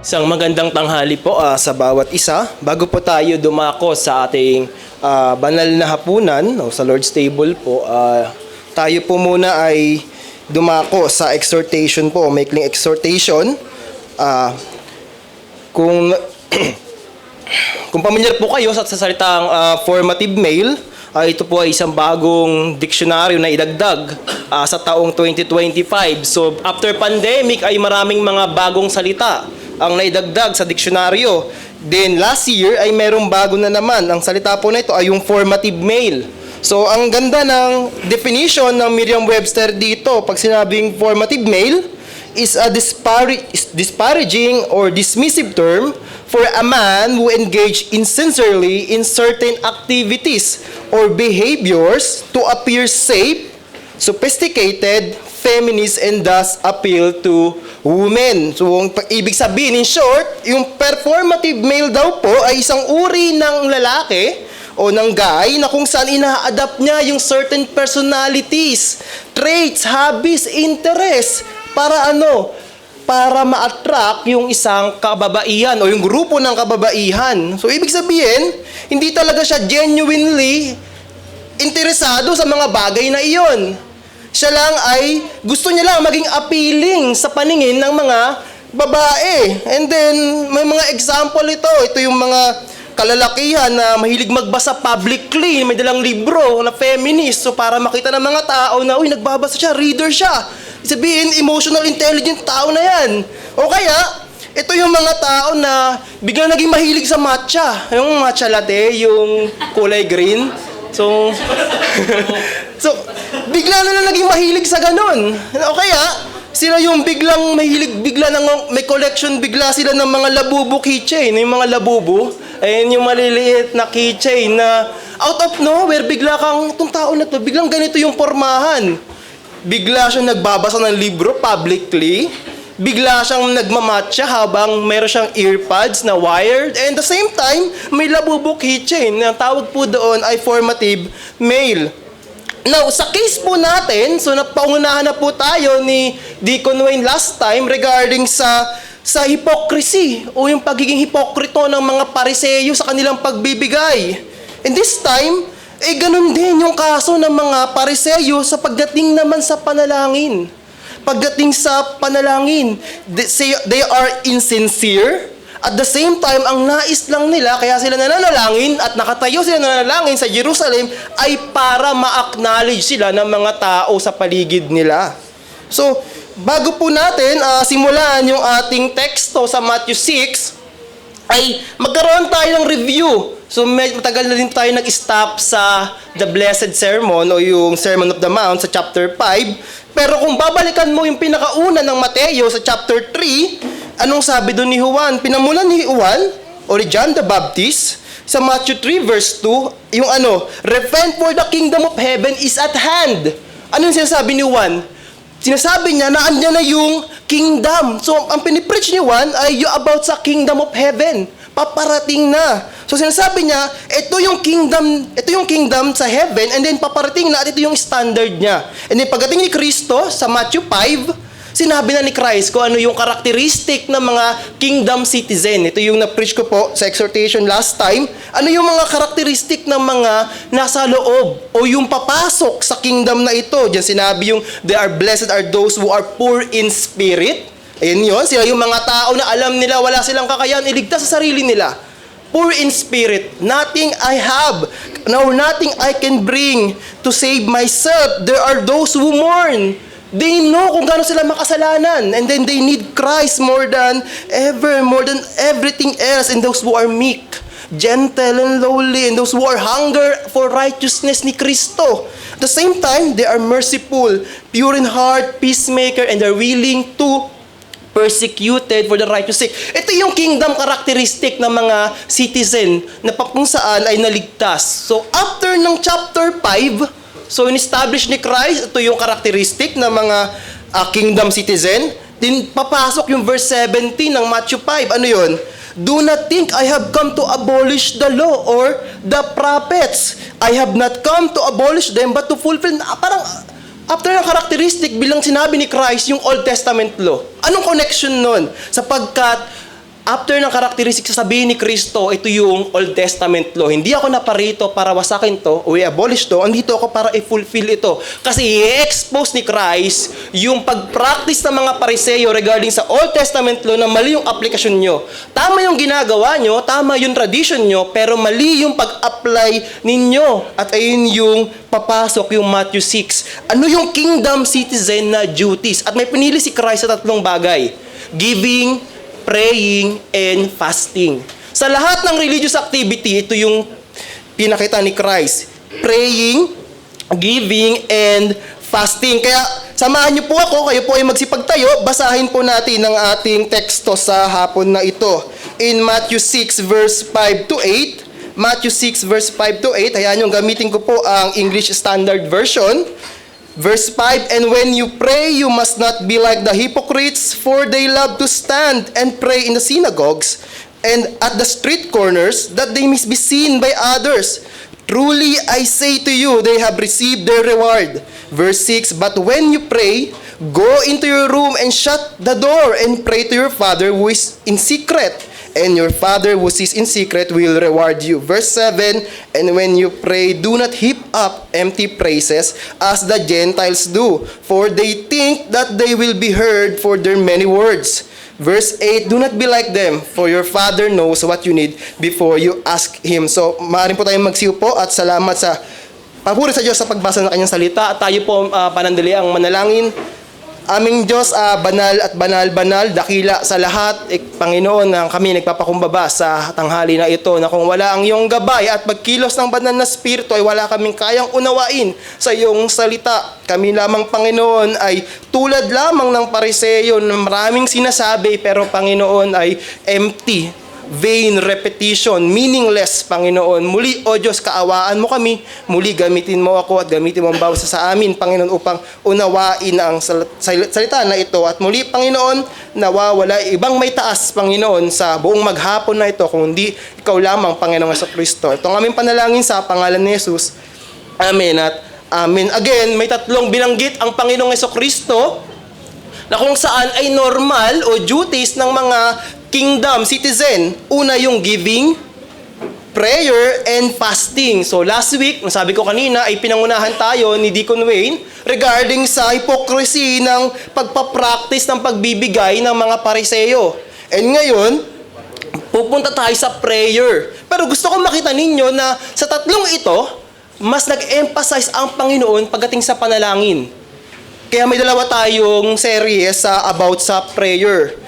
Isang magandang tanghali po sa bawat isa. Bago po tayo dumako sa ating banal na hapunan o sa Lord's Table po, tayo po muna ay dumako sa exhortation po, maikling exhortation. Kung kung pamilyar po kayo sa salitang formative male, ito po ay isang bagong diksyonaryo na idagdag sa taong 2025. So after pandemic ay maraming mga bagong salita ang naidagdag sa diksyonaryo. Then last year ay merong bago na naman. Ang salita po na ito ay yung formative male. So ang ganda ng definition ng Merriam-Webster dito, pag sinabing formative male, is a disparaging or dismissive term for a man who engaged insincerely in certain activities or behaviors to appear safe, sophisticated, feminist, and thus appeal to women. So, ang ibig sabihin, in short, yung performative male daw po ay isang uri ng lalaki o ng guy na kung saan ina-adapt niya yung certain personalities, traits, hobbies, interests, para ano? Para ma-attract yung isang kababaihan o yung grupo ng kababaihan. So, ibig sabihin, hindi talaga siya genuinely interesado sa mga bagay na iyon. Siya lang ay, gusto niya lang maging appealing sa paningin ng mga babae. And then, may mga example ito. Ito yung mga kalalakihan na mahilig magbasa publicly, may dalang libro na feminist. So, para makita ng mga tao na, uy, nagbabasa siya, reader siya. Sabihin, emotional, intelligent tao na yan. O kaya, ito yung mga tao na biglang naging mahilig sa matcha. Yung matcha latte, yung kulay green. So, bigla na naging mahilig sa ganun. O kaya, sila yung biglang mahilig, bigla nang may collection, bigla sila ng mga labubu keychain. Yung mga labubu, ayun yung maliliit na keychain na out of nowhere, bigla kang, itong tao na to, biglang ganito yung pormahan. Bigla siyang nagbabasa ng libro publicly. Bigla siyang nagmamatcha habang meron siyang earpods na wired. And the same time, may labubu keychain. Ang tawag po doon ay formative male. Now, sa case po natin, so napaungunahan na po tayo ni Deacon Wayne last time regarding sa hypocrisy o yung pagiging hipokrito ng mga Pariseyo sa kanilang pagbibigay. And this time, ganun din yung kaso ng mga Pariseyo sa pagdating naman sa panalangin. Pagdating sa panalangin, they are insincere. At the same time, ang nais lang nila, kaya sila nananalangin at nakatayo sila nananalangin sa Jerusalem, ay para ma-acknowledge sila ng mga tao sa paligid nila. So, bago po natin simulan yung ating teksto sa Matthew 6, ay magkaroon tayo ng review. So, matagal na din tayo nag-stop sa The Blessed Sermon o yung Sermon of the Mount sa chapter 5. Pero kung babalikan mo yung pinakauna ng Mateo sa chapter 3, anong sabi doon ni Juan? Pinamulan ni Juan o ni John the Baptist sa Matthew 3 verse 2, yung repent for the kingdom of heaven is at hand. Ano yung sinasabi ni Juan? Sinasabi niya na andyan na yung kingdom. So, ang pinipreach ni Juan ay yung about sa kingdom of heaven. Paparating na. So, sinasabi niya, ito yung kingdom sa heaven, and then paparating na at ito yung standard niya. And then pagdating ni Kristo sa Matthew 5, sinabi na ni Christ kung ano yung karakteristik ng mga kingdom citizen. Ito yung na-preach ko po sa exhortation last time. Ano yung mga karakteristik ng mga nasa loob o yung papasok sa kingdom na ito. Diyan sinabi yung, they are blessed are those who are poor in spirit. Ayan yun, sila yung mga tao na alam nila wala silang kakayahan iligtas sa sarili nila. Poor in spirit, nothing I have, no, nothing I can bring to save myself. There are those who mourn. They know kung gaano sila makasalanan, and then they need Christ more than ever, more than everything else. And those who are meek, gentle, and lowly, and those who are hunger for righteousness ni Kristo. At the same time, they are merciful, pure in heart, peacemaker, and are willing to persecuted for the righteous sake. Ito yung kingdom characteristic ng mga citizen na kung saan ay naligtas. So, after ng chapter 5, so in-establish ni Christ, ito yung characteristic ng mga kingdom citizen. Then, papasok yung verse 17 ng Matthew 5. Ano yun? Do not think I have come to abolish the law or the prophets. I have not come to abolish them but to fulfill. Parang after ng characteristic, bilang sinabi ni Christ, yung Old Testament law. Anong connection nun? Sapagkat After ng characteristic, sasabihin ni Kristo, ito yung Old Testament law. Hindi ako naparito para wasakin to o i-abolish to. Andito ako para i-fulfill ito. Kasi i-expose ni Christ yung pag-practice ng mga Pariseo regarding sa Old Testament law na mali yung aplikasyon nyo. Tama yung ginagawa nyo, tama yung tradition nyo, pero mali yung pag-apply ninyo. At ayun yung papasok yung Matthew 6. Ano yung kingdom citizen na duties? At may pinili si Christ sa tatlong bagay. Giving, praying, and fasting. Sa lahat ng religious activity, ito yung pinakita ni Christ. Praying, giving, and fasting. Kaya samahan niyo po ako, kayo po ay magsipagtayo, basahin po natin ang ating teksto sa hapon na ito. In Matthew 6 verse 5 to 8, Matthew 6 verse 5 to 8, ayan yung gamitin ko po ang English Standard Version. Verse 5, and when you pray, you must not be like the hypocrites, for they love to stand and pray in the synagogues and at the street corners, that they may be seen by others. Truly, I say to you, they have received their reward. Verse 6, but when you pray, go into your room and shut the door and pray to your Father who is in secret. And your Father who sees in secret will reward you. Verse 7, and when you pray, do not heap up empty praises as the Gentiles do, for they think that they will be heard for their many words. Verse 8, do not be like them, for your Father knows what you need before you ask Him. So, maaaring po tayong magsiupo at salamat sa papuri sa Diyos sa pagbasa ng kanyang salita. At tayo po panandali ang manalangin. Aming Diyos, banal at banal, dakila sa lahat. Panginoon, kami nagpapakumbaba sa tanghali na ito na kung wala ang iyong gabay at pagkilos ng banal na spirito ay wala kaming kayang unawain sa iyong salita. Kami lamang, Panginoon, ay tulad lamang ng Pariseo na maraming sinasabi pero, Panginoon, ay empty, vain repetition, meaningless, Panginoon. Muli, O Diyos, kaawaan mo kami. Muli, gamitin mo ako at gamitin mo ang bawat sa amin, Panginoon, upang unawain ang salita na ito. At muli, Panginoon, nawawala ibang may taas, Panginoon, sa buong maghapon na ito, kung hindi ikaw lamang, Panginoong Jesucristo. Ito ang aming panalangin sa pangalan ni Jesus. Amen at amen. Again, may tatlong binanggit ang Panginoong Jesucristo na kung saan ay normal o duties ng mga kingdom citizen. Una yung giving, prayer, and fasting. So last week, nasabi ko kanina, ay pinangunahan tayo ni Deacon Wayne regarding sa hypocrisy ng pagpapractice ng pagbibigay ng mga Pariseo. And ngayon, pupunta tayo sa prayer. Pero gusto ko makita ninyo na sa tatlong ito, mas nag-emphasize ang Panginoon pagdating sa panalangin. Kaya may dalawa tayong serye about sa prayer.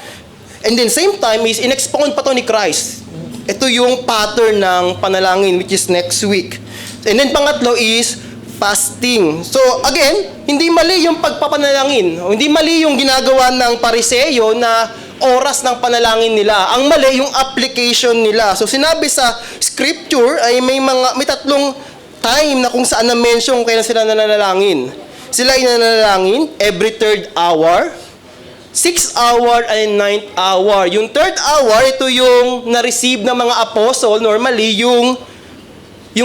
And then same time is in-expound pa to ni Christ. Ito yung pattern ng panalangin which is next week. And then pangatlo is fasting. So again, hindi mali yung pagpapanalangin. Hindi mali yung ginagawa ng Pariseo na oras ng panalangin nila. Ang mali yung application nila. So sinabi sa scripture ay may tatlong time na kung saan na-mention kailan sila nananalangin. Sila ay nananalangin every third hour, 6th hour and 9th hour. Yung 3rd hour, ito yung na-receive ng mga apostle, normally, yung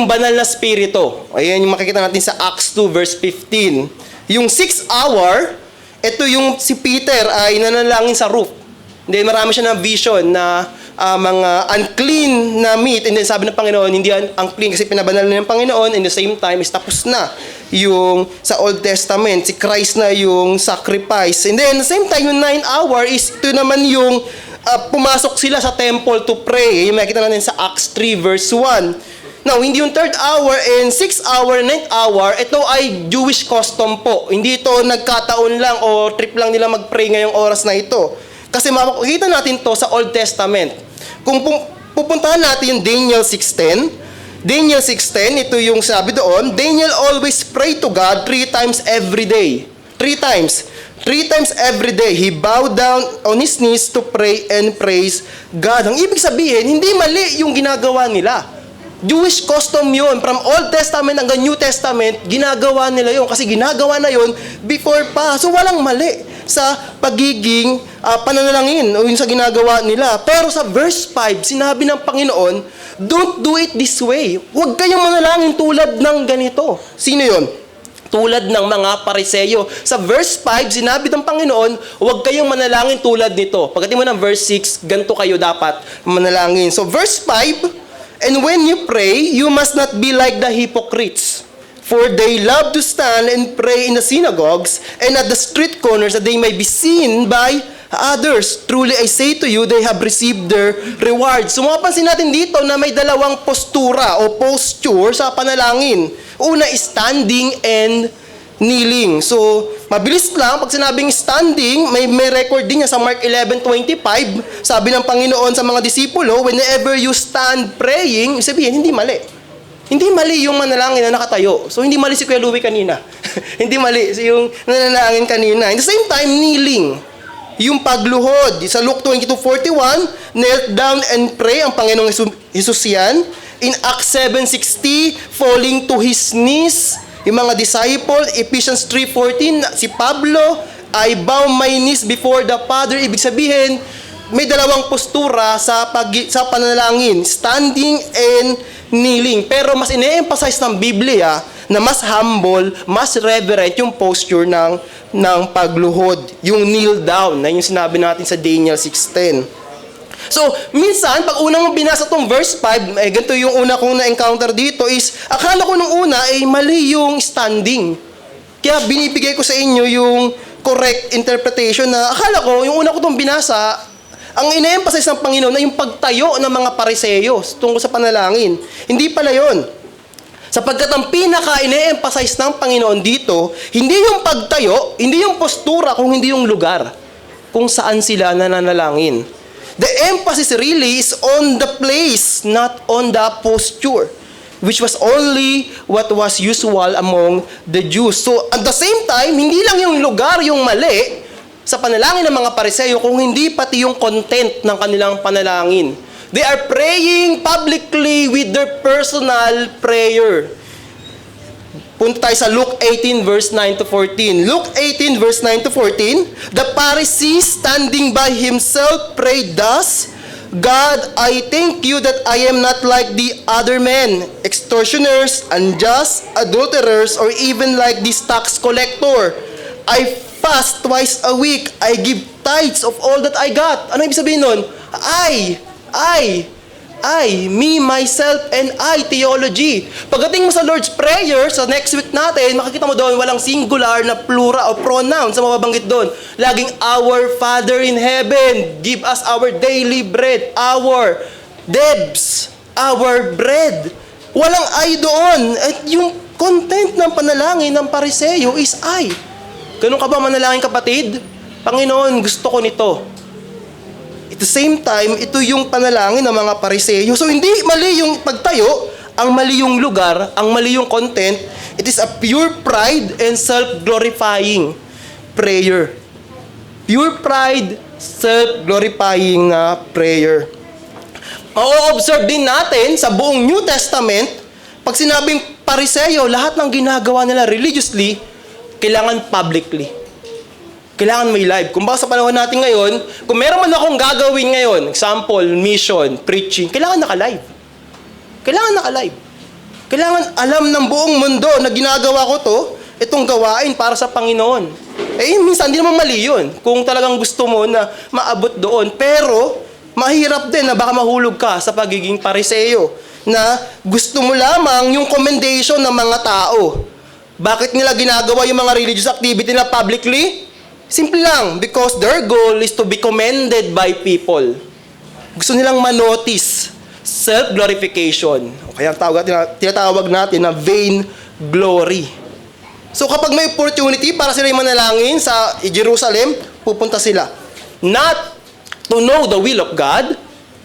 banal na spirito. Ayan yung makikita natin sa Acts 2 verse 15. Yung 6th hour, ito yung si Peter ay nanalangin sa roof. Then marami siya ng vision na mga unclean na meat. And then sabi ng Panginoon, hindi unclean kasi pinabanal na ng Panginoon. And the same time is tapos na yung sa Old Testament. Si Christ na yung sacrifice. And then the same time, yung 9 hour is ito naman yung pumasok sila sa temple to pray. Yung makikita natin sa Acts 3 verse 1. Now, hindi yung 3rd hour and 6th hour, 9th hour, ito ay Jewish custom po. Hindi ito nagkataon lang o trip lang nila mag-pray ngayong oras na ito. Kasi makikita natin to sa Old Testament. Kung pupuntahan natin yung Daniel 6:10, Daniel 6:10, ito yung sabi doon, Daniel always pray to God 3 times every day. 3 times. 3 times every day, he bowed down on his knees to pray and praise God. Ang ibig sabihin, hindi mali yung ginagawa nila. Jewish custom yun. From Old Testament hanggang New Testament, ginagawa nila yun. Kasi ginagawa na yun before pa. So walang mali sa pagiging pananalangin o yun sa ginagawa nila. Pero sa verse 5, sinabi ng Panginoon, don't do it this way. Huwag kayong manalangin tulad ng ganito. Sino yun? tulad ng mga Pariseyo. Sa verse 5, sinabi ng Panginoon, huwag kayong manalangin tulad nito. Pagdating mo ng verse 6, ganito kayo dapat manalangin. So verse 5, and when you pray, you must not be like the hypocrites. For they love to stand and pray in the synagogues and at the street corners that they may be seen by others. Truly I say to you, they have received their reward. So mapapansin natin dito na may dalawang postura o posture sa panalangin. Una is standing and kneeling. So mabilis lang, pag sinabing standing, may record din niya sa Mark 11:25. Sabi ng Panginoon sa mga disipulo, whenever you stand praying, sabihin, hindi mali. Hindi mali yung manalangin na nakatayo. So, hindi mali si Kuya Louie kanina. Hindi mali yung nanalangin kanina. At the same time, kneeling. Yung pagluhod. Sa Luke 22:41, knelt down and pray ang Panginoong Jesus yan. In Acts 7:60, falling to his knees. Yung mga disciple, Ephesians 3:14, si Pablo, I bow my knees before the Father. Ibig sabihin, may dalawang postura sa panalangin. Standing and kneeling. Pero mas ine-emphasize ng Biblia na mas humble, mas reverent yung posture ng pagluhod. Yung kneel down, na yung sinabi natin sa Daniel 6:10. So, minsan, pag unang binasa tong verse 5, ganito yung una kong na-encounter dito is, akala ko nung una, mali yung standing. Kaya binibigay ko sa inyo yung correct interpretation na, akala ko, yung una ko tong binasa, ang ine-emphasize ng Panginoon na yung pagtayo ng mga Pariseyo tungkol sa panalangin. Hindi pala yon. Sapagkat ang pinaka-ine-emphasize ng Panginoon dito, hindi yung pagtayo, hindi yung postura, kung hindi yung lugar kung saan sila nananalangin. The emphasis really is on the place, not on the posture, which was only what was usual among the Jews. So, at the same time, hindi lang yung lugar yung mali sa panalangin ng mga Pariseyo, kung hindi pati yung content ng kanilang panalangin. They are praying publicly with their personal prayer. Punta tayo sa Luke 18 verse 9 to 14. Luke 18 verse 9 to 14, the Pharisee standing by himself prayed thus, God, I thank you that I am not like the other men, extortioners, unjust, adulterers, or even like this tax collector. I fast twice a week. I give tithes of all that I got. Ano ibig sabihin nun? Me, myself, and I, theology. Pagdating mo sa Lord's Prayer, sa next week natin, makikita mo doon, walang singular na plural o pronoun sa mababanggit doon. Laging, Our Father in Heaven, give us our daily bread. Our debs, our bread. Walang I doon. At yung content ng panalangin ng Pariseyo is I. Ganun ka ba manalangin, kapatid? Panginoon, gusto ko nito. At the same time, ito yung panalangin ng mga Pariseyo. So, hindi mali yung pagtayo, ang mali yung lugar, ang mali yung content. It is a pure pride and self-glorifying prayer. Pure pride, self-glorifying na prayer. O-observe din natin sa buong New Testament, pag sinabing Pariseyo, lahat ng ginagawa nila religiously, kailangan publicly. Kailangan may live. Kung baka sa panahon natin ngayon, kung meron man akong gagawin ngayon, example, mission, preaching, kailangan naka-live. Kailangan naka-live. Kailangan alam ng buong mundo na ginagawa ko to, itong gawain para sa Panginoon. Minsan, hindi naman mali yun. Kung talagang gusto mo na maabot doon. Pero, mahirap din na baka mahulog ka sa pagiging Pariseyo. Na gusto mo lamang yung commendation ng mga tao. Bakit nila ginagawa yung mga religious activity nila publicly? Simple lang, because their goal is to be commended by people. Gusto nilang manotice, self-glorification. O kaya tinatawag natin na vain glory. So kapag may opportunity para sila yung manalangin sa Jerusalem, pupunta sila. Not to know the will of God,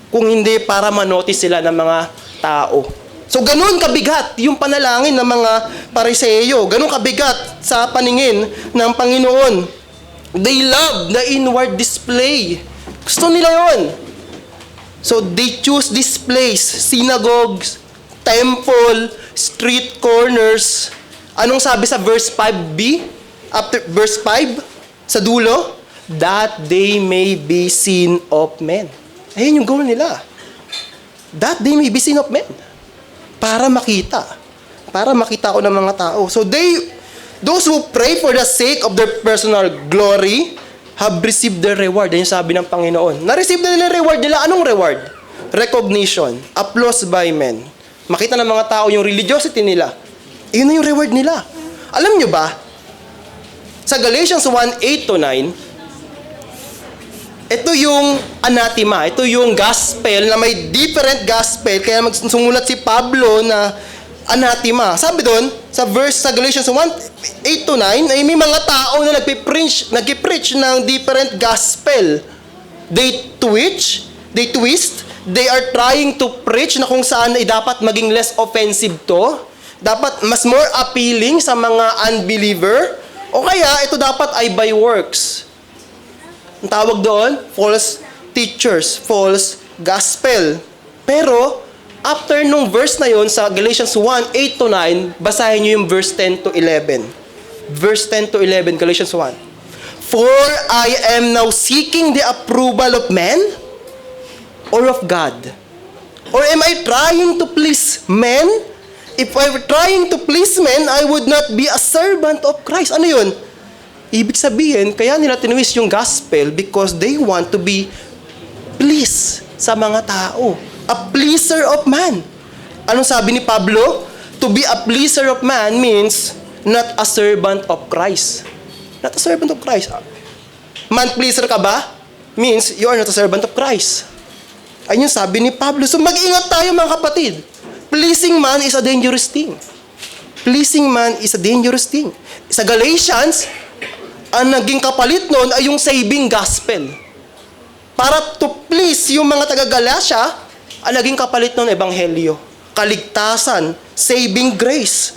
kung hindi para manotice sila ng mga tao. So, ganun kabigat yung panalangin ng mga Pariseyo. Ganun kabigat sa paningin ng Panginoon. They love the inward display. Gusto nila yun. So, they choose this place, synagogues, temple, street corners. Anong sabi sa verse 5b? After verse 5, sa dulo, that they may be seen of men. Ayun yung goal nila. That they may be seen of men. Para makita. Para makita ko ng mga tao. So Those who pray for the sake of their personal glory have received their reward. Yan yung sabi ng Panginoon. Na-receive na nila reward nila. Anong reward? Recognition. Applause by men. Makita ng mga tao yung religiosity nila. Yun na yung reward nila. Alam nyo ba, sa Galatians 1:8-9, ito yung anathema. Ito yung gospel na may different gospel. Kaya magsumulat si Pablo na anathema. Sabi doon, sa Galatians 1:8-9, ay may mga tao na nagpipreach ng different gospel. They twist, they are trying to preach na kung saan ay dapat maging less offensive to, dapat mas more appealing sa mga unbeliever, o kaya ito dapat ay by works. Ang tawag doon, false teachers, false gospel. Pero, after nung verse na yon sa Galatians 1:8-9, basahin nyo yung verse 10-11. Verse 10-11, Galatians 1. For I am now seeking the approval of men or of God? Or am I trying to please men? If I were trying to please men, I would not be a servant of Christ. Ano yun? Ibig sabihin, kaya nila tinwist yung gospel because they want to be pleased sa mga tao. A pleaser of man. Anong sabi ni Pablo? To be a pleaser of man means not a servant of Christ. Not a servant of Christ. Man pleaser ka ba? Means you are not a servant of Christ. Ayun yung sabi ni Pablo. So mag-ingat tayo mga kapatid. Pleasing man is a dangerous thing. Pleasing man is a dangerous thing. Sa Galatians, ang naging kapalit nun ay yung saving gospel. Para to please yung mga taga-Galatia, ang naging kapalit nun ebanghelyo. Kaligtasan, saving grace.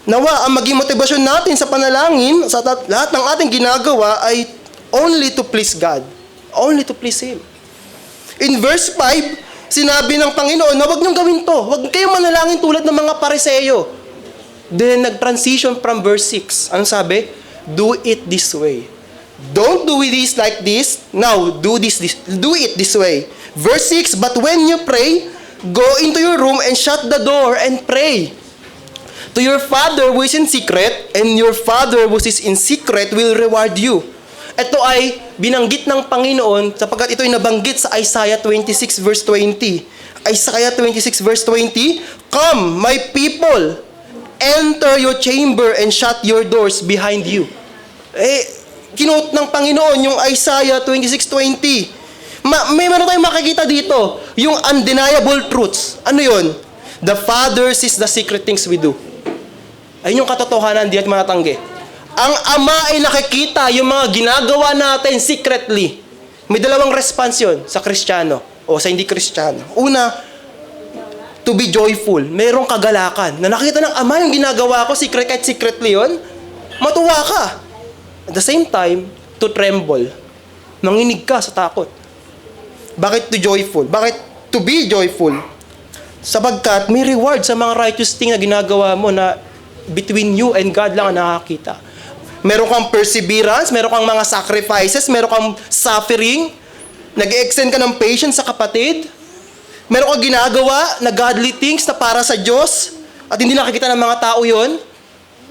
Nawa, ang maging motibasyon natin sa panalangin, sa lahat ng ating ginagawa ay only to please God. Only to please Him. In verse 5, sinabi ng Panginoon na huwag niyong gawin to. Huwag kayong manalangin tulad ng mga Pariseyo. Then, nag-transition from verse 6. Anong sabi? Do it this way. Don't do this like this. Now, do it this way. Verse 6, but when you pray, go into your room and shut the door and pray to your Father who is in secret, and your Father who is in secret will reward you. Ito ay binanggit ng Panginoon sapagkat ito ay nabanggit sa Isaiah 26 verse 20. Isaiah 26 verse 20, come, my people, enter your chamber and shut your doors behind you. Kinote ng Panginoon yung Isaiah 26:20. May meron tayong makikita dito, yung undeniable truths. Ano yun? The Father sees the secret things we do. Ayun yung katotohanan, di natin manatanggi. Ang Ama ay nakikita yung mga ginagawa natin secretly. May dalawang response yun sa Kristiyano o sa hindi Kristiyano. Una, to be joyful. Merong kagalakan. Na nakita ng Ama yung ginagawa ko, kahit secretly yun, matuwa ka. At the same time, to tremble. Nanginig ka sa takot. Bakit to joyful? Bakit to be joyful? Sapagkat may reward sa mga righteous thing na ginagawa mo na between you and God lang ang nakakita. Meron kang perseverance, meron kang mga sacrifices, meron kang suffering, nag-extend ka ng patience sa kapatid, meron kang ginagawa na godly things na para sa Diyos at hindi nakikita ng mga tao yon,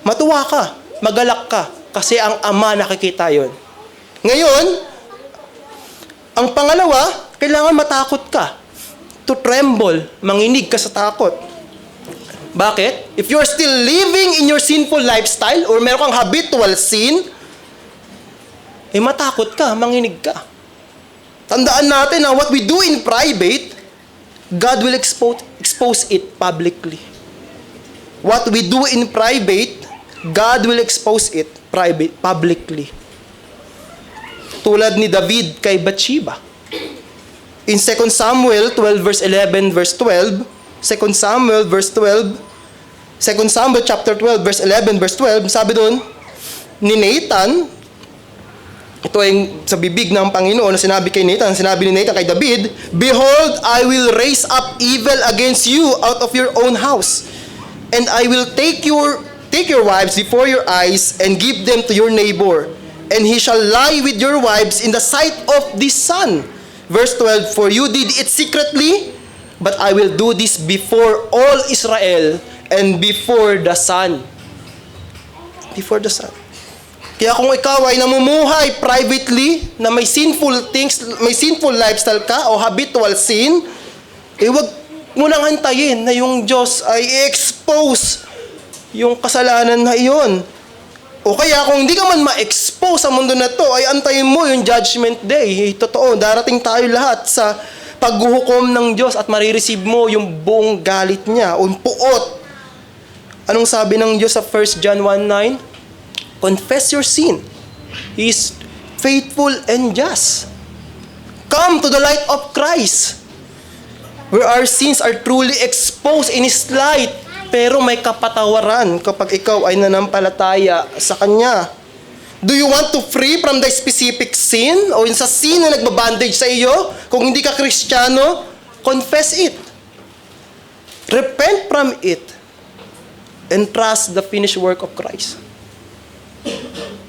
matuwa ka, magalak ka, kasi ang Ama nakikita yon. Ngayon, ang pangalawa, kailangan matakot ka. To tremble, manginig ka sa takot. Bakit? If you're still living in your sinful lifestyle or meron kang habitual sin, matakot ka, manginig ka. Tandaan natin na what we do in private, God will expose it publicly. What we do in private, God will expose it publicly. Tulad ni David kay Bathsheba. In 2 Samuel 12 verse 11 verse 12, 2 Samuel verse 12, 2 Samuel chapter 12 verse 11 verse 12, sabi doon ni Nathan, ito ay sa bibig ng Panginoon na sinabi kay Nathan, sinabi ni Nathan kay David, behold, I will raise up evil against you out of your own house, and I will take your wives before your eyes and give them to your neighbor, and he shall lie with your wives in the sight of the sun. Verse 12, for you did it secretly, but I will do this before all Israel and before the sun. before the sun. Kaya kung ikaw ay namumuhay privately na may sinful things, may sinful lifestyle ka o habitual sin, wag mo nang hantayin na yung Diyos ay i-expose yung kasalanan na iyon. O kaya kung hindi ka man ma-expose sa mundo na to, ay antayin mo yung judgment day. Totoo, darating tayo lahat sa paghuhukom ng Diyos at marireceive mo yung buong galit niya o puot. Anong sabi ng Diyos sa 1 John 1:9? Confess your sin. He is faithful and just. Come to the light of Christ, where our sins are truly exposed in His light, pero may kapatawaran kapag ikaw ay nanampalataya sa Kanya. Do you want to free from the specific sin o sa sin na nagbabandage sa iyo? Kung hindi ka Kristiyano, confess it. Repent from it and trust the finished work of Christ.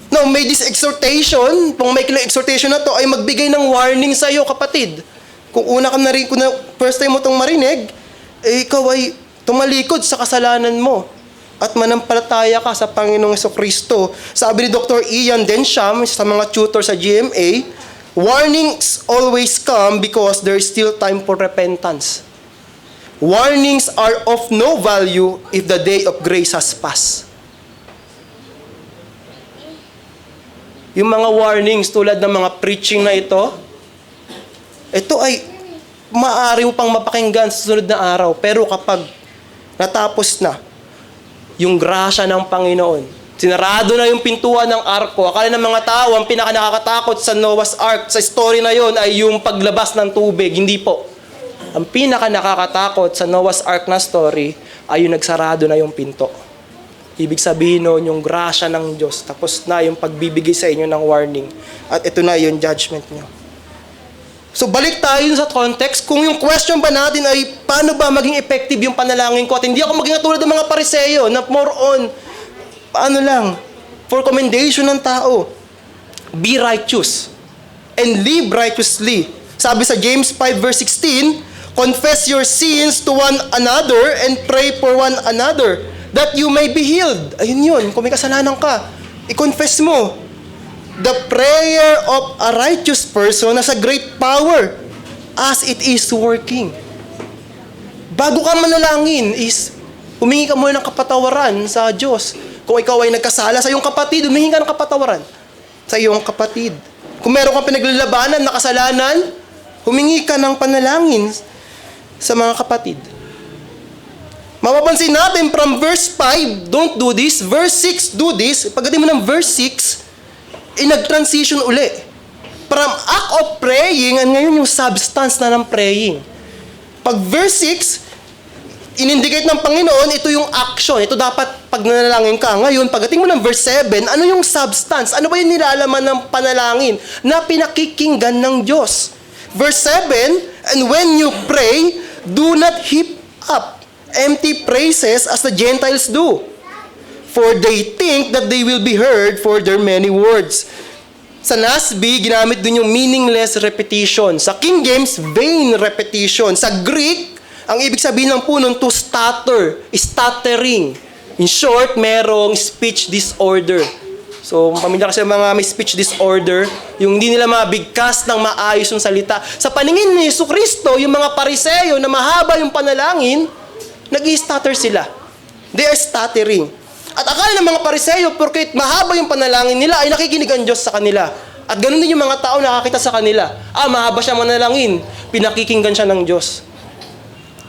Now, may this exhortation, kung may exhortation na to, ay magbigay ng warning sa iyo, kapatid. Kung first time mo itong marinig, ikaw ay tumalikod sa kasalanan mo at manampalataya ka sa Panginoong Jesucristo. Sabi ni Dr. Ian Densham sa mga tutor sa GMA, warnings always come because there is still time for repentance. Warnings are of no value if the day of grace has passed. Yung mga warnings tulad ng mga preaching na ito ay maaari mo pang mapakinggan sa sunod na araw. Pero kapag natapos na yung grasya ng Panginoon, sinarado na yung pintuan ng arko, akala ng mga tao, ang pinakanakakatakot sa Noah's Ark, sa story na yon ay yung paglabas ng tubig. Hindi po. Ang pinakanakakatakot sa Noah's Ark na story ay yung nagsarado na yung pinto. Ibig sabihin nun, yung grasya ng Diyos, tapos na yung pagbibigay sa inyo ng warning. At ito na yung judgment nyo. So balik tayo sa context, kung yung question ba natin ay paano ba maging effective yung panalangin ko at hindi ako maging katulad ng mga Pariseyo na more on, for commendation ng tao. Be righteous and live righteously. Sabi sa James 5 verse 16, confess your sins to one another and pray for one another that you may be healed. Ayun yun, kung may kasalanan ka, i-confess mo. The prayer of a righteous person has a great power as it is working. Bago ka manalangin is, humingi ka muna ng kapatawaran sa Diyos. Kung ikaw ay nagkasala sa iyong kapatid, humingi ka ng kapatawaran sa iyong kapatid. Kung meron kang pinaglalabanan na kasalanan, humingi ka ng panalangin sa mga kapatid. Mapapansin natin from verse 5, don't do this. Verse 6, do this. Pagdating mo ng verse 6, nag-transition uli. From act of praying, and ngayon yung substance na ng praying. Pag verse 6, in-indicate ng Panginoon, ito yung action. Ito dapat pag nanalangin ka. Ngayon, pagdating mo ng verse 7, ano yung substance? Ano ba yung nilalaman ng panalangin na pinakikinggan ng Diyos? Verse 7, and when you pray, do not heap up empty praises as the Gentiles do, for they think that they will be heard for their many words. Sa NASB, ginamit dun yung meaningless repetition. Sa King James, vain repetition. Sa Greek, ang ibig sabihin ng punong to stutter, stuttering. In short, merong speech disorder. So, pamilya kasi mga may speech disorder, yung hindi nila mabigkas ng maayos yung salita. Sa paningin ni Jesucristo, yung mga Pariseyo na mahaba yung panalangin, nag-i-stutter sila. They are stuttering. At akala ng mga Pariseyo, porket mahaba yung panalangin nila, ay nakikinig ang Diyos sa kanila. At ganun din yung mga tao nakakita sa kanila. Mahaba siya manalangin, pinakikinggan siya ng Diyos.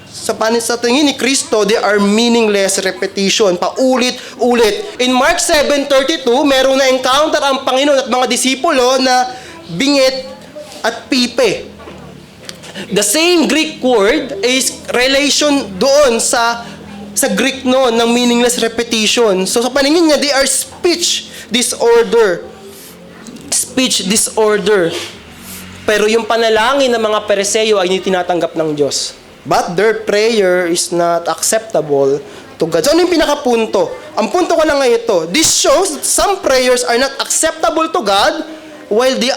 Sa tingin ni Kristo, they are meaningless repetition. Paulit-ulit. In Mark 7:32, merong na-encounter ang Panginoon at mga disipulo na bingit at pipe. The same Greek word is relation doon sa Greek noon ng meaningless repetition. So sa paningin niya, they are speech disorder. Speech disorder. Pero yung panalangin ng mga Pariseyo ay hindi tinatanggap ng Diyos. But their prayer is not acceptable to God. So ano yung pinakapunto? Ang punto ko lang ngayon ito. This shows that some prayers are not acceptable to God while the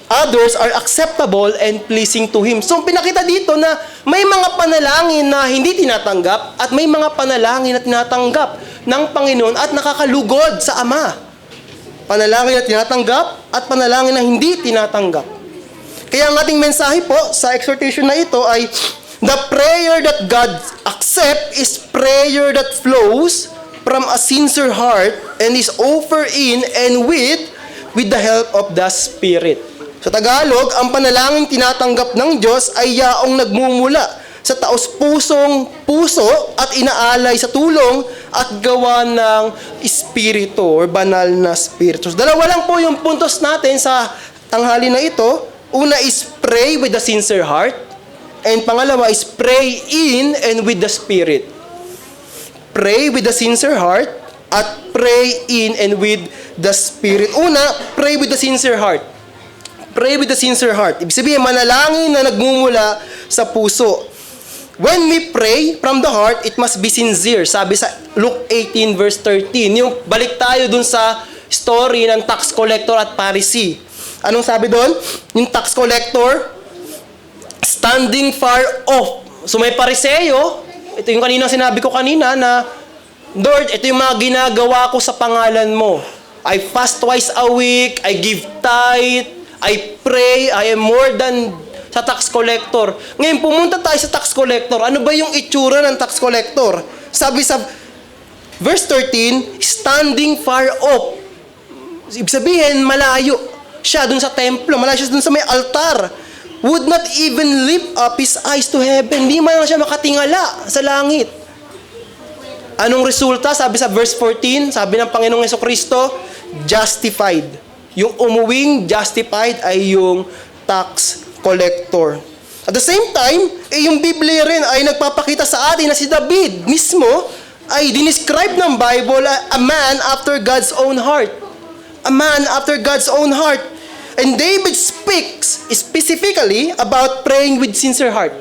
others are acceptable and pleasing to Him. So, pinakita dito na may mga panalangin na hindi tinatanggap at may mga panalangin na tinatanggap ng Panginoon at nakakalugod sa Ama. Panalangin na tinatanggap at panalangin na hindi tinatanggap. Kaya ang ating mensahe po sa exhortation na ito ay, the prayer that God accepts is prayer that flows from a sincere heart and is offered in and with the help of the Spirit. Sa Tagalog, ang panalangin tinatanggap ng Diyos ay yaong nagmumula sa taos-pusong puso at inaalay sa tulong at gawa ng Espiritu or banal na Espiritu. So, dalawa lang po yung puntos natin sa tanghali na ito. Una is pray with a sincere heart. And pangalawa is pray in and with the Spirit. Pray with a sincere heart at pray in and with the Spirit. Una, pray with a sincere heart. Pray with a sincere heart. Ibig sabihin, manalangin na nagmumula sa puso. When we pray from the heart, it must be sincere. Sabi sa Luke 18 verse 13. Yung balik tayo dun sa story ng tax collector at Pharisee. Anong sabi doon? Yung tax collector, standing far off. So may Pariseo, ito yung kanina sinabi ko kanina na, Lord, ito yung mga ginagawa ko sa pangalan mo. I fast twice a week, I give tithe, I pray, I am more than sa tax collector. Ngayon, pumunta tayo sa tax collector. Ano ba yung itsura ng tax collector? Sabi sa verse 13, standing far off. Ibig sabihin, malayo siya dun sa templo, malayo siya dun sa may altar. Would not even lift up his eyes to heaven. Hindi man lang siya makatingala sa langit. Anong resulta? Sabi sa verse 14, sabi ng Panginoong Jesucristo, justified. Yung umuwing justified ay yung tax collector. At the same time, yung Biblia rin ay nagpapakita sa atin na si David mismo ay dinescribe ng Bible a man after God's own heart. A man after God's own heart. And David speaks specifically about praying with sincere heart.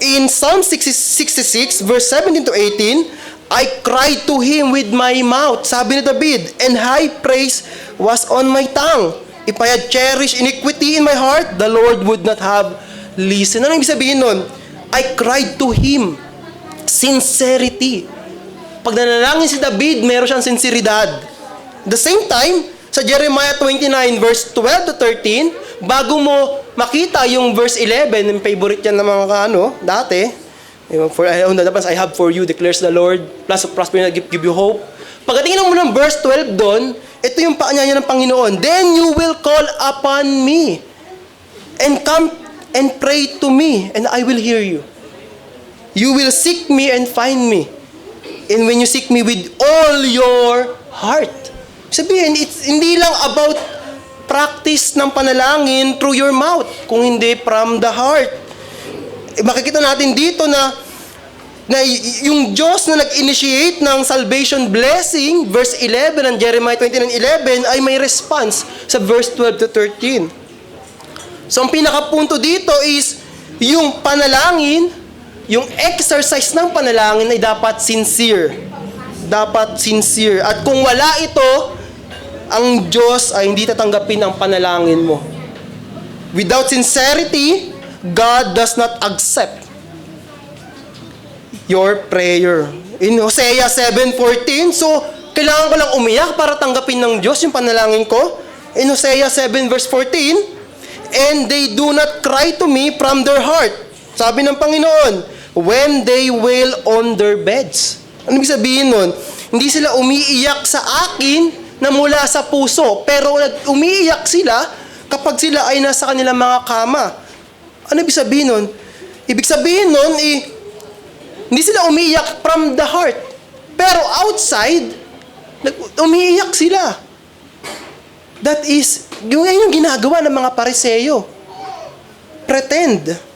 In Psalm 66 verse 17 to 18, I cried to him with my mouth, sabi ni David, and high praise was on my tongue. If I had cherished iniquity in my heart, the Lord would not have listened. Ano ibig sabihin nun? I cried to Him. Sincerity. Pag nanalangin si David, meron siyang sinseridad. The same time, sa Jeremiah 29 verse 12 to 13, bago mo makita yung verse 11, yung favorite yan ng mga dati, for I have for you, declares the Lord, plus of prosperity, give you hope. Pagdatingin mo ng verse 12 doon, ito yung paanyaya ng Panginoon. Then you will call upon me and come and pray to me and I will hear you. You will seek me and find me. And when you seek me with all your heart. Sabihin, it's hindi lang about practice ng panalangin through your mouth, kung hindi from the heart. Makikita natin dito na yung Diyos na nag-initiate ng salvation blessing, verse 11 ng Jeremiah 29:11, ay may response sa verse 12 to 13. So, ang pinakapunto dito is, yung panalangin, yung exercise ng panalangin ay dapat sincere. Dapat sincere. At kung wala ito, ang Diyos ay hindi tatanggapin ang panalangin mo. Without sincerity, God does not accept your prayer. In Hosea 7:14, so kailangan ko lang umiyak para tanggapin ng Diyos yung panalangin ko. In Hosea 7 verse 14, and they do not cry to me from their heart. Sabi ng Panginoon, when they wail on their beds. Ano ibig sabihin nun? Hindi sila umiiyak sa akin na mula sa puso, pero umiiyak sila kapag sila ay nasa kanilang mga kama. Ano ibig sabihin nun? Ibig sabihin nun, hindi sila umiiyak from the heart. Pero outside, umiiyak sila. That is, yung ginagawa ng mga Pariseo. Pretend.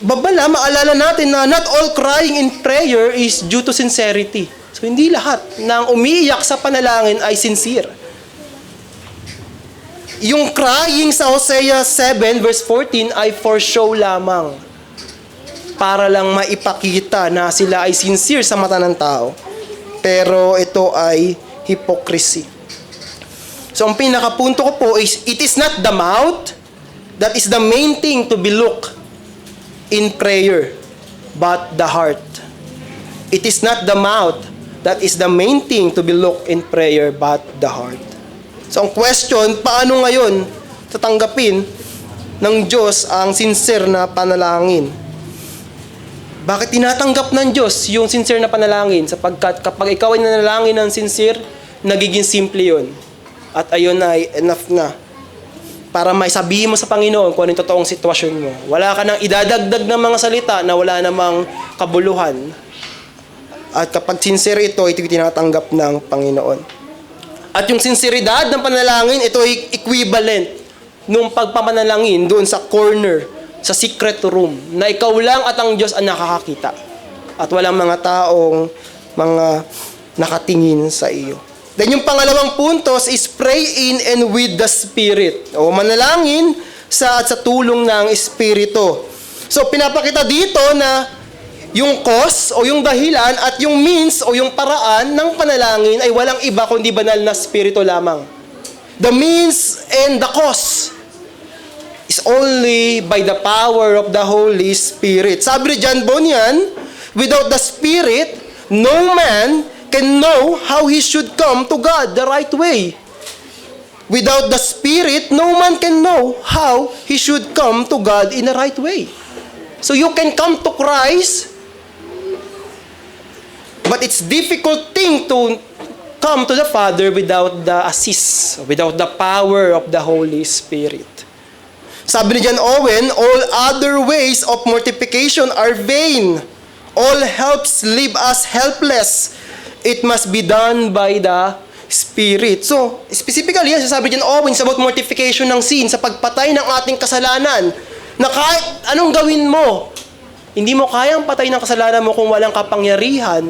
Babala, maalala natin na not all crying in prayer is due to sincerity. So, hindi lahat ng umiiyak sa panalangin ay sincere. Yung crying sa Hosea 7 verse 14 ay for show lamang. Para lang maipakita na sila ay sincere sa mata ng tao. Pero ito ay hypocrisy. So, ang pinakapunto ko po is, it is not the mouth that is the main thing to be looked in prayer, but the heart. It is not the mouth that is the main thing to be looked in prayer, but the heart. So ang question, paano ngayon tatanggapin ng Diyos ang sincere na panalangin? Bakit tinatanggap ng Diyos yung sincere na panalangin? Sapagkat kapag ikaw ay nanalangin ng sincere, nagiging simple yun. At ayun ay enough na para maisabihin mo sa Panginoon kung ano yung totoong sitwasyon mo. Wala ka nang idadagdag ng mga salita na wala namang kabuluhan. At kapag sincere ito tinatanggap ng Panginoon. At yung sinseridad ng panalangin, ito ay equivalent nung pagpapanalangin doon sa corner, sa secret room, na ikaw lang at ang Diyos ang nakakakita. At walang mga taong nakatingin sa iyo. Then yung pangalawang puntos is pray in and with the Spirit. O manalangin sa tulong ng Espiritu. So pinapakita dito na yung cause o yung dahilan at yung means o yung paraan ng panalangin ay walang iba kundi banal na Espiritu lamang. The means and the cause is only by the power of the Holy Spirit. Sabi ni John Bunyan, without the Spirit, no man can know how he should come to God the right way. Without the Spirit, no man can know how he should come to God in the right way. So you can come to Christ, but it's difficult thing to come to the Father without the assist, without the power of the Holy Spirit. Sabi ni John Owen, all other ways of mortification are vain. All helps leave us helpless. It must be done by the Spirit. So, specifically, yan sabi John Owen about mortification ng sin, sa pagpatay ng ating kasalanan, na kahit anong gawin mo, hindi mo kayang patay ng kasalanan mo kung walang kapangyarihan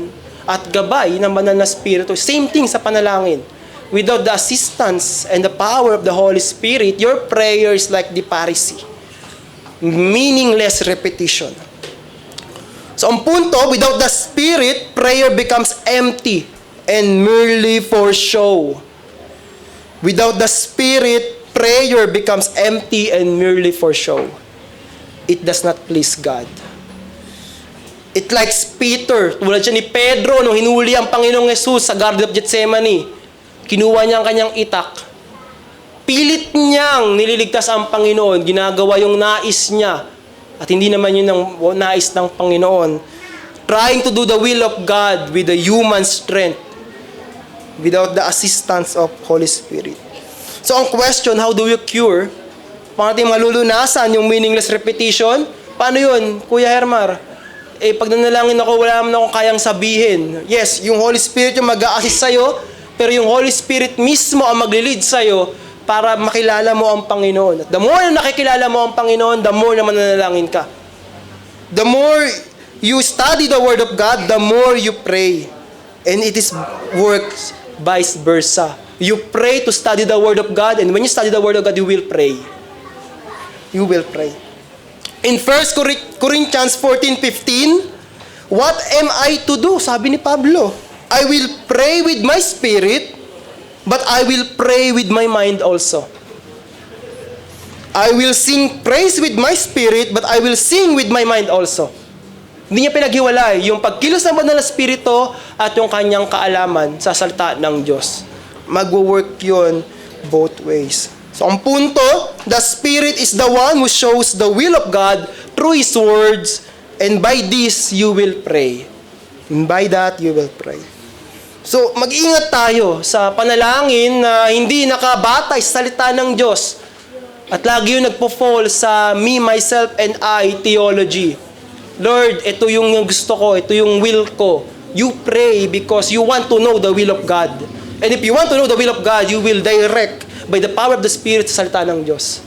at gabay ng banal na Espiritu. Same thing sa panalangin. Without the assistance and the power of the Holy Spirit, your prayer is like the Pharisee. Meaningless repetition. So ang punto, without the Spirit, prayer becomes empty and merely for show. Without the Spirit, prayer becomes empty and merely for show. It does not please God. It likes Peter, tulad siya ni Pedro nung hinuli ang Panginoong Jesus sa Garden of Gethsemane. Kinuha niya ang kanyang itak. Pilit niyang nililigtas ang Panginoon. Ginagawa yung nais niya. At hindi naman yun ang nais ng Panginoon. Trying to do the will of God with the human strength. Without the assistance of Holy Spirit. So ang question, how do you cure? Paano natin malulunasan yung meaningless repetition? Paano yun, Kuya Hermar? Pag nanalangin ako, wala naman akong kayang sabihin. Yes, yung Holy Spirit yung mag-a-assist sa'yo, pero yung Holy Spirit mismo ang maglilid sa'yo para makilala mo ang Panginoon. At the more na nakikilala mo ang Panginoon, the more na mananalangin ka. The more you study the Word of God, the more you pray. And it is works vice versa. You pray to study the Word of God, and when you study the Word of God, you will pray. You will pray. In 1 Corinthians 14:15, what am I to do? Sabi ni Pablo, I will pray with my spirit, but I will pray with my mind also. I will sing praise with my spirit, but I will sing with my mind also. Hindi niya pinaghiwalay yung pagkilos ng banal na Espiritu at yung kanyang kaalaman sa salita ng Diyos. Magwo-work yun both ways. So ang punto, the Spirit is the one who shows the will of God through His words, and by this you will pray. And by that you will pray. So, mag-ingat tayo sa panalangin na hindi nakabatay sa salita ng Diyos. At lagi yung nagpo-fall sa me, myself, and I theology. Lord, ito yung gusto ko, ito yung will ko. You pray because you want to know the will of God. And if you want to know the will of God, you will direct by the power of the Spirit sa salita ng Diyos.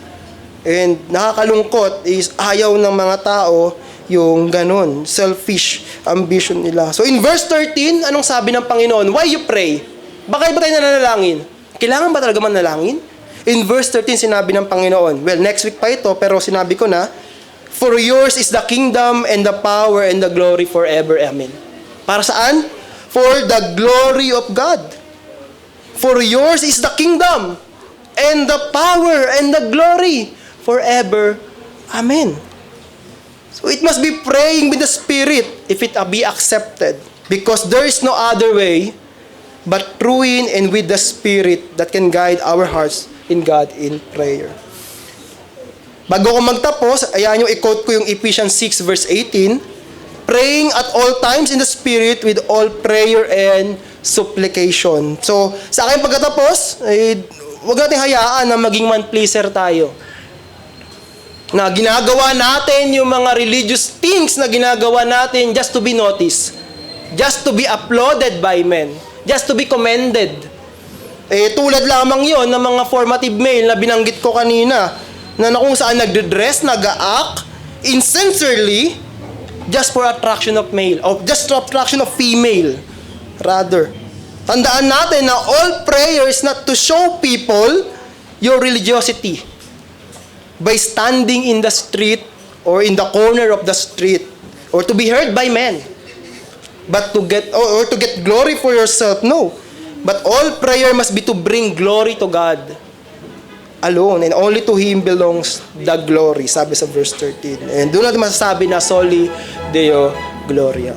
And nakakalungkot is ayaw ng mga tao yung ganun, selfish ambition nila. So in verse 13, anong sabi ng Panginoon? Why you pray? Bakit ba tayo nanalangin? Kailangan ba talaga manalangin? In verse 13, sinabi ng Panginoon, well, next week pa ito, pero sinabi ko na, for yours is the kingdom and the power and the glory forever. Amen. Para saan? For the glory of God. For yours is the kingdom and the power and the glory forever. Amen. So it must be praying with the Spirit if it be accepted Because there is no other way but through in and with the Spirit that can guide our hearts in God in prayer. Bago ko magtapos, ayan yung i-quote ko yung Ephesians 6 verse 18, praying at all times in the Spirit with all prayer and supplication. So, sa akin pagkatapos, huwag natin hayaan na maging man-pleaser tayo. Na ginagawa natin yung mga religious things na ginagawa natin just to be noticed. Just to be applauded by men. Just to be commended. Tulad lamang yon ng mga formative male na binanggit ko kanina, na kung saan nagde-dress, nag-act, insincerely, just for attraction of male, or just for attraction of female, rather. Tandaan natin na all prayer is not to show people your religiosity by standing in the street or in the corner of the street or to be heard by men, but to get or to get glory for yourself. No, but all prayer must be to bring glory to God alone, and only to Him belongs the glory, sabi sa verse 13. And doon natin masasabi na soli Deo Gloria.